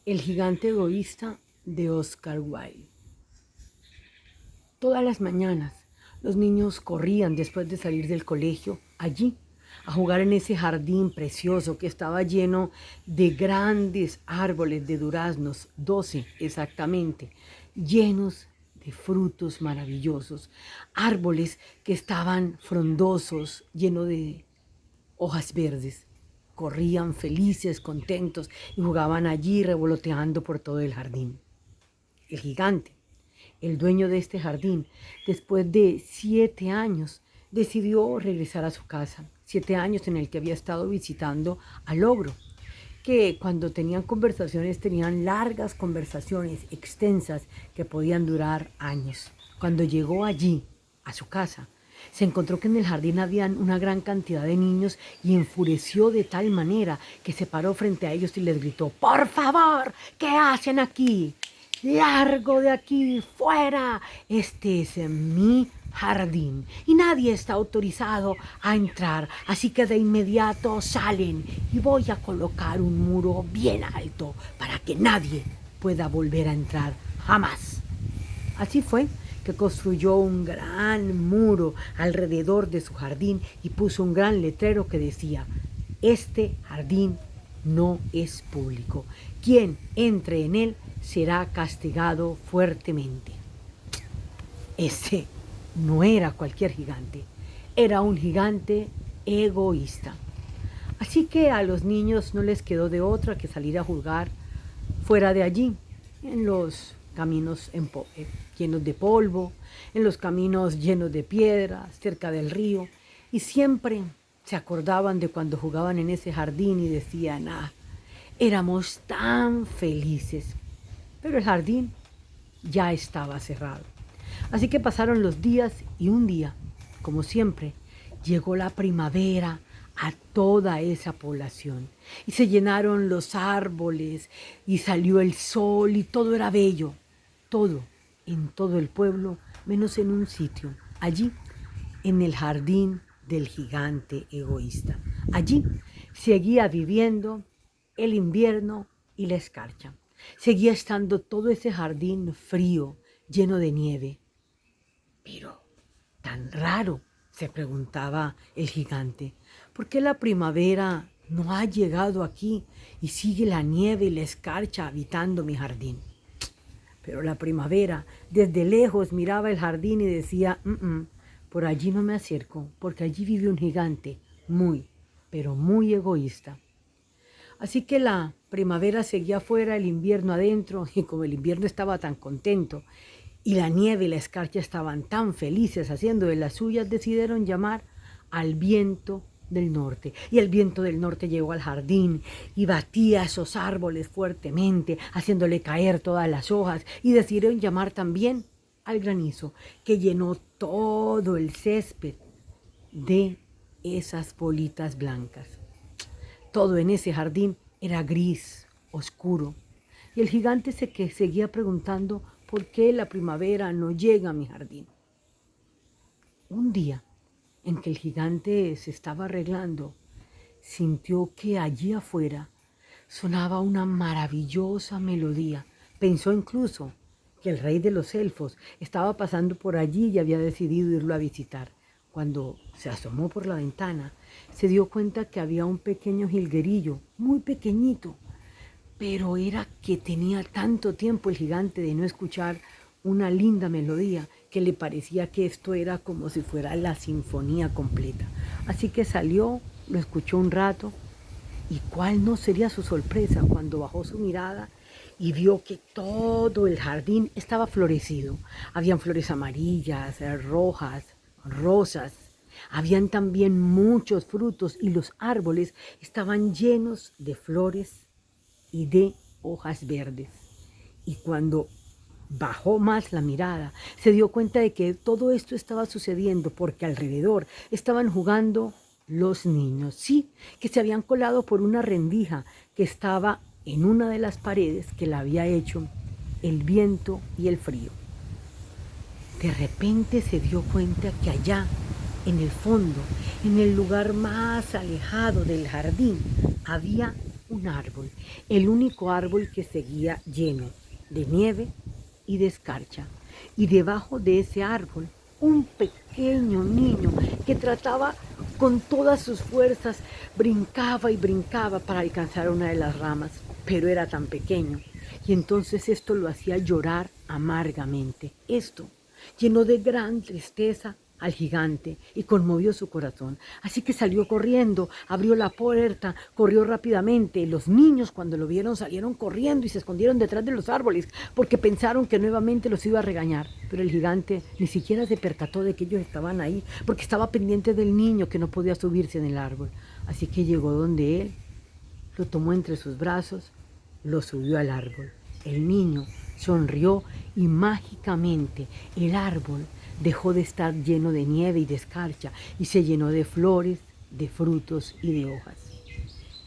El gigante egoísta de Oscar Wilde. Todas las mañanas los niños corrían después de salir del colegio allí a jugar en ese jardín precioso que estaba lleno de grandes árboles de duraznos, 12 exactamente, llenos de frutos maravillosos, árboles que estaban frondosos, llenos de hojas verdes. Corrían felices, contentos y jugaban allí revoloteando por todo el jardín. El gigante, el dueño de este jardín, después de 7 años, decidió regresar a su casa. 7 años en el que había estado visitando al ogro, que cuando tenían conversaciones tenían largas conversaciones extensas que podían durar años. Cuando llegó allí, a su casa, se encontró que en el jardín habían una gran cantidad de niños y enfureció de tal manera que se paró frente a ellos y les gritó: ¡Por favor! ¿Qué hacen aquí? ¡Largo de aquí! ¡Fuera! Este es mi jardín y nadie está autorizado a entrar, así que de inmediato salen y voy a colocar un muro bien alto para que nadie pueda volver a entrar jamás. Así fue que construyó un gran muro alrededor de su jardín y puso un gran letrero que decía: este jardín no es público. Quien entre en él será castigado fuertemente. Ese no era cualquier gigante, era un gigante egoísta. Así que a los niños no les quedó de otra que salir a jugar fuera de allí, en los caminos llenos de polvo, en los caminos llenos de piedras, cerca del río, y siempre se acordaban de cuando jugaban en ese jardín y decían: ah, éramos tan felices. Pero el jardín ya estaba cerrado. Así que pasaron los días y un día, como siempre, llegó la primavera a toda esa población y se llenaron los árboles y salió el sol y todo era bello, todo, en todo el pueblo, menos en un sitio, allí, en el jardín del gigante egoísta. Allí seguía viviendo el invierno y la escarcha. Seguía estando todo ese jardín frío, lleno de nieve. Pero tan raro, se preguntaba el gigante, ¿por qué la primavera no ha llegado aquí y sigue la nieve y la escarcha habitando mi jardín? Pero la primavera desde lejos miraba el jardín y decía: por allí no me acerco, porque allí vive un gigante muy, pero muy egoísta. Así que la primavera seguía afuera, el invierno adentro, y como el invierno estaba tan contento y la nieve y la escarcha estaban tan felices haciendo de las suyas, decidieron llamar al viento del norte. Y el viento del norte llegó al jardín y batía esos árboles fuertemente, haciéndole caer todas las hojas, y decidieron llamar también al granizo, que llenó todo el césped de esas bolitas blancas. Todo en ese jardín era gris, oscuro, y el gigante seguía preguntando: ¿por qué la primavera no llega a mi jardín? Un día, en que el gigante se estaba arreglando, sintió que allí afuera sonaba una maravillosa melodía. Pensó incluso que el rey de los elfos estaba pasando por allí y había decidido irlo a visitar. Cuando se asomó por la ventana, se dio cuenta que había un pequeño jilguerillo, muy pequeñito, pero era que tenía tanto tiempo el gigante de no escuchar una linda melodía que le parecía que esto era como si fuera la sinfonía completa. Así que salió, lo escuchó un rato, y cuál no sería su sorpresa cuando bajó su mirada y vio que todo el jardín estaba florecido. Habían flores amarillas, rojas, rosas. Habían también muchos frutos y los árboles estaban llenos de flores y de hojas verdes. Y cuando bajó más la mirada, se dio cuenta de que todo esto estaba sucediendo porque alrededor estaban jugando los niños, sí, que se habían colado por una rendija que estaba en una de las paredes que la había hecho el viento y el frío. De repente se dio cuenta que allá, en el fondo, en el lugar más alejado del jardín, había un árbol, el único árbol que seguía lleno de nieve y de escarcha. Y debajo de ese árbol, un pequeño niño que trataba con todas sus fuerzas, brincaba y brincaba para alcanzar una de las ramas, pero era tan pequeño. Y entonces esto lo hacía llorar amargamente. Esto llenó de gran tristeza al gigante y conmovió su corazón. Así que salió corriendo, abrió la puerta, corrió rápidamente. Los niños, cuando lo vieron, salieron corriendo y se escondieron detrás de los árboles porque pensaron que nuevamente los iba a regañar. Pero el gigante ni siquiera se percató de que ellos estaban ahí porque estaba pendiente del niño que no podía subirse en el árbol. Así que llegó donde él, lo tomó entre sus brazos, lo subió al árbol. El niño sonrió y mágicamente el árbol dejó de estar lleno de nieve y de escarcha y se llenó de flores, de frutos y de hojas.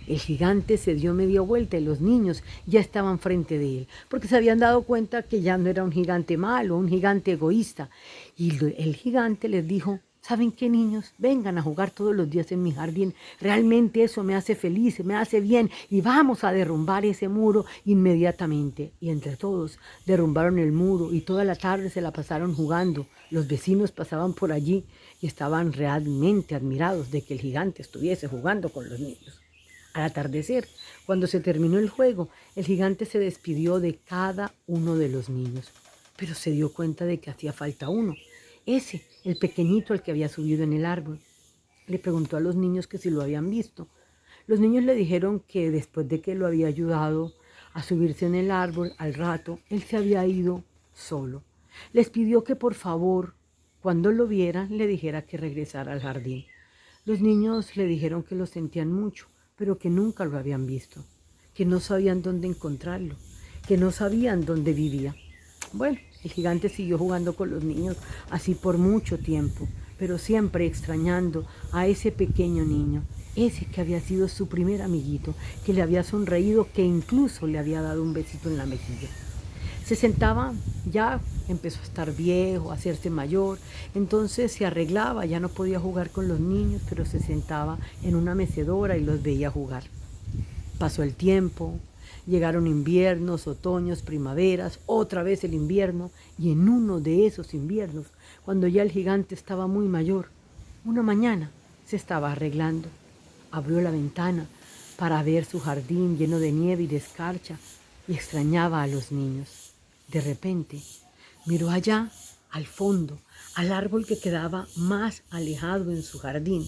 El gigante se dio media vuelta y los niños ya estaban frente de él, porque se habían dado cuenta que ya no era un gigante malo, un gigante egoísta. Y el gigante les dijo: ¿saben qué, niños? Vengan a jugar todos los días en mi jardín. Realmente eso me hace feliz, me hace bien y vamos a derrumbar ese muro inmediatamente. Y entre todos derrumbaron el muro y toda la tarde se la pasaron jugando. Los vecinos pasaban por allí y estaban realmente admirados de que el gigante estuviese jugando con los niños. Al atardecer, cuando se terminó el juego, el gigante se despidió de cada uno de los niños, pero se dio cuenta de que hacía falta uno. Ese, el pequeñito al que había subido en el árbol. Le preguntó a los niños que si lo habían visto. Los niños le dijeron que después de que lo había ayudado a subirse en el árbol, al rato, él se había ido solo. Les pidió que por favor, cuando lo vieran, le dijera que regresara al jardín. Los niños le dijeron que lo sentían mucho, pero que nunca lo habían visto, que no sabían dónde encontrarlo, que no sabían dónde vivía. Bueno, el gigante siguió jugando con los niños así por mucho tiempo, pero siempre extrañando a ese pequeño niño, ese que había sido su primer amiguito, que le había sonreído, que incluso le había dado un besito en la mejilla. Se sentaba, ya empezó a estar viejo, a hacerse mayor, entonces se arreglaba, ya no podía jugar con los niños, pero se sentaba en una mecedora y los veía jugar. Pasó el tiempo, llegaron inviernos, otoños, primaveras, otra vez el invierno, y en uno de esos inviernos, cuando ya el gigante estaba muy mayor, una mañana se estaba arreglando. Abrió la ventana para ver su jardín lleno de nieve y de escarcha y extrañaba a los niños. De repente, miró allá, al fondo, al árbol que quedaba más alejado en su jardín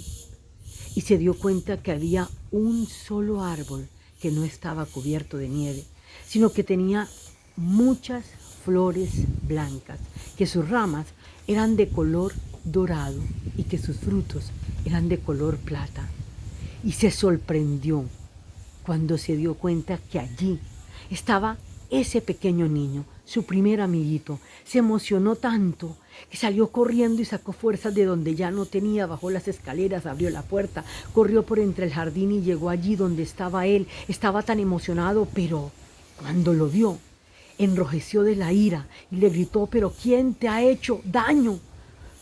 y se dio cuenta que había un solo árbol que no estaba cubierto de nieve, sino que tenía muchas flores blancas, que sus ramas eran de color dorado y que sus frutos eran de color plata. Y se sorprendió cuando se dio cuenta que allí estaba ese pequeño niño, su primer amiguito. Se emocionó tanto que salió corriendo y sacó fuerzas de donde ya no tenía, bajó las escaleras, abrió la puerta, corrió por entre el jardín y llegó allí donde estaba él. Estaba tan emocionado, pero cuando lo vio, enrojeció de la ira y le gritó: ¿pero quién te ha hecho daño?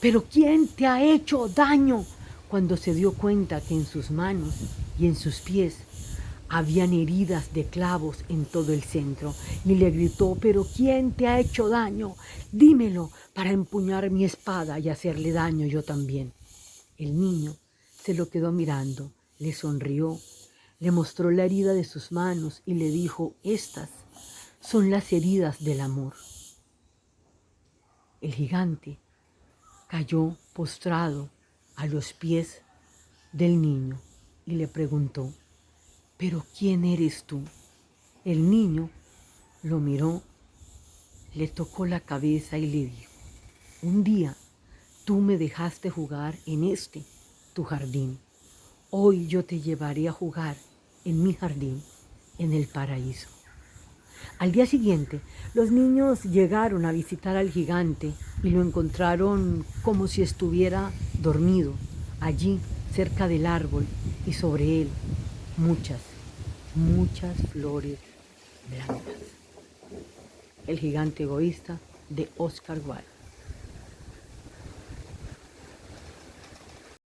¿Pero quién te ha hecho daño? Cuando se dio cuenta que en sus manos y en sus pies habían heridas de clavos en todo el centro, y le gritó: ¿pero quién te ha hecho daño? Dímelo para empuñar mi espada y hacerle daño yo también. El niño se lo quedó mirando, le sonrió, le mostró la herida de sus manos y le dijo: estas son las heridas del amor. El gigante cayó postrado a los pies del niño y le preguntó: ¿pero quién eres tú? El niño lo miró, le tocó la cabeza y le dijo: un día tú me dejaste jugar en tu jardín. Hoy yo te llevaré a jugar en mi jardín, en el paraíso. Al día siguiente, los niños llegaron a visitar al gigante y lo encontraron como si estuviera dormido, allí cerca del árbol, y sobre él muchas, muchas flores blancas. El gigante egoísta, de Oscar Wilde.